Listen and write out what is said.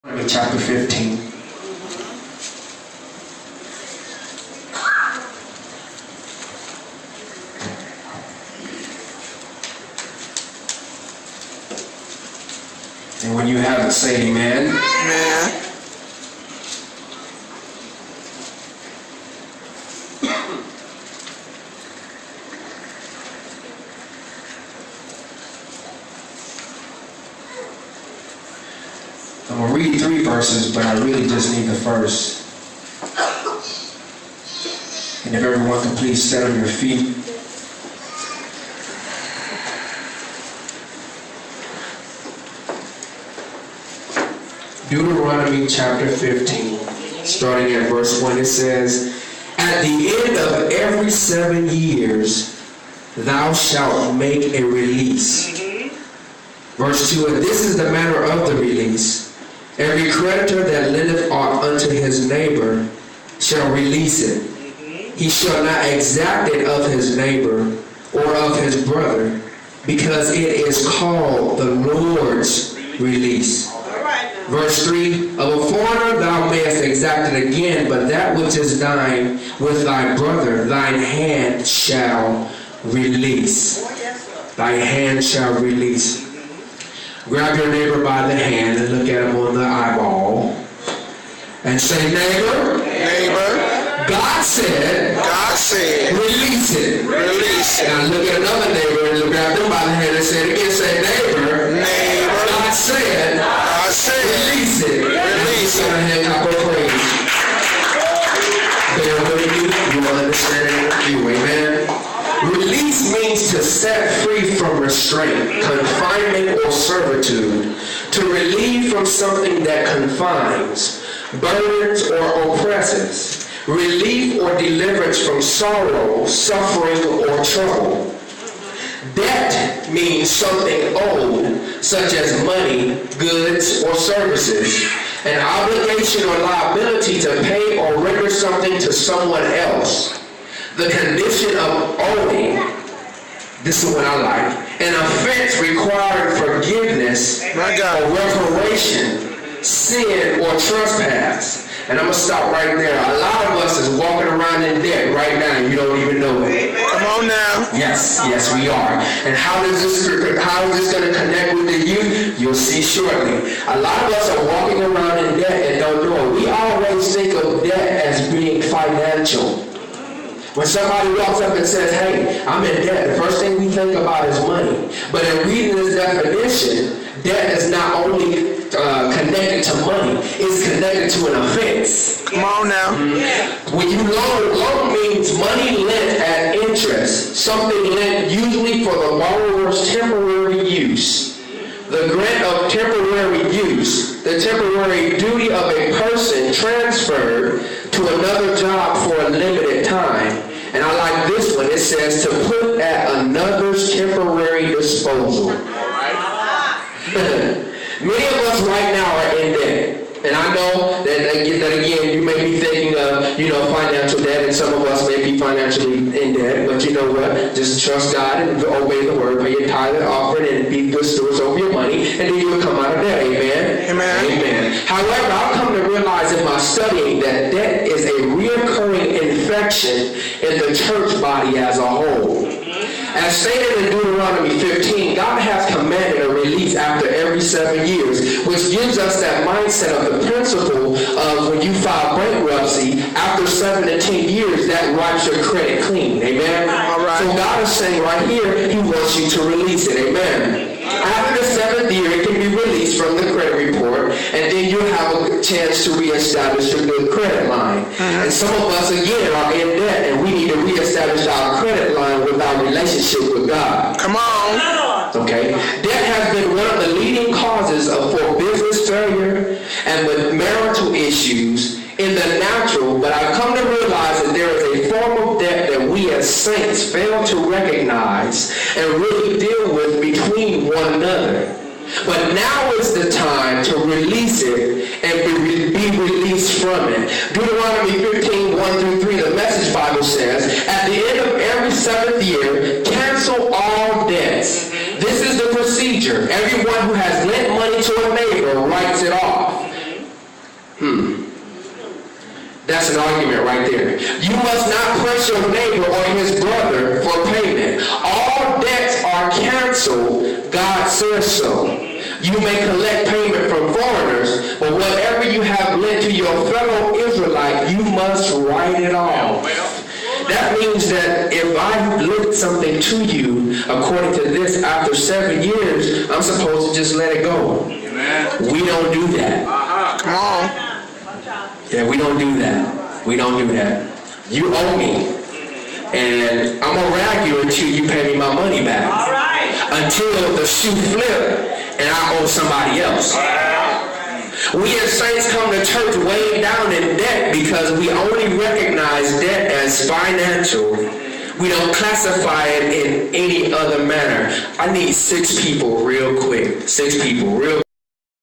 Chapter 15. And when you have it, say amen. Amen. I'm going to read 3 verses, but I really just need the first. And if everyone can please stand on your feet. Deuteronomy chapter 15, starting at verse 1, it says, "At the end of every 7 years, thou shalt make a release." Verse 2, "And this is the manner of the release. Every creditor that lendeth aught unto his neighbor shall release it. He shall not exact it of his neighbor or of his brother, because it is called the Lord's release." Verse 3, "Of a foreigner thou mayest exact it again, but that which is thine with thy brother, thine hand shall release." Thy hand shall release. Grab your neighbor by the hand and look at him on the eyeball and say, "Neighbor, God said, release it." Release it. Now look at another neighbor and grab them by the hand and say it again. Say, "Neighbor, God said, release it." Release it. Hand clap of praise. Bear with me. You will understand it in you. Amen. Release means to set free from restraint, confinement, or servitude. To relieve from something that confines, burdens, or oppresses. Relief or deliverance from sorrow, suffering, or trouble. Debt means something owed, such as money, goods, or services. An obligation or liability to pay or render something to someone else. The condition of owing, this is what I like, an offense requiring forgiveness or reparation, sin or trespass. And I'm going to stop right there. A lot of us is walking around in debt right now and you don't even know it. Come on now. Yes, we are. And how is this going to connect with the youth? You'll see shortly. A lot of us are walking around in debt and don't know it. We always think of debt as being financial. When somebody walks up and says, "Hey, I'm in debt," the first thing we think about is money. But in reading this definition, debt is not only connected to money, it's connected to an offense. Come on now. When you loan means money lent at interest, something lent usually for the borrower's temporary use. The grant of temporary use, the temporary duty of a person transferred to another job for a limited time. And I like this one. It says to put at another's temporary disposal. Many of us right now are in debt. And I know that again, you may be thinking of, financial debt, and some of us may be financially in debt, but you know what? Just trust God and obey the word, pay your tithe and offering, and be good stewards over your money, and then you will come out of debt. Amen? Amen. However, I've come to realize in my studying that debt is a reoccurring infection in the church body as a whole. As stated in Deuteronomy 15, God has commanded a release after every 7 years, which gives us that mindset of the principle of when you file bankruptcy, after 7 to 10 years, that wipes your credit clean. Amen? All right. So God is saying right here, He wants you to release it. Amen. After the 7th year, it can be released from the credit report, and then you'll have a chance to reestablish your good credit line. And some of us, again, are in debt, and we need to reestablish our credit line with our relationship with God. Come on. Okay? Debt has been one of the leading causes for business failure and with marital issues in the natural, but I've come to realize that there is a form of debt that we as saints fail to recognize and really deal with between one another. But now is the time to release it and be released from it. Deuteronomy 15, 1 through 3, the Message Bible says, "At the end of every 7th year, cancel all debts. This is the procedure. Everyone who has lent money to a neighbor writes it off. That's an argument right there. You must not press your neighbor or his brother for payment. All debts are canceled. God says so. You may collect payment from foreigners, but whatever you have lent to your fellow Israelite, you must write it off. That means that if I lent something to you, according to this, after 7 years, I'm supposed to just let it go. We don't do that. Come on. Yeah, we don't do that. We don't do that. You owe me. And I'm going to rag you until you pay me my money back. All right. Until the shoe flip and I owe somebody else. We as saints come to church way down in debt because we only recognize debt as financial. We don't classify it in any other manner. I need 6 people real quick. 6 people real quick.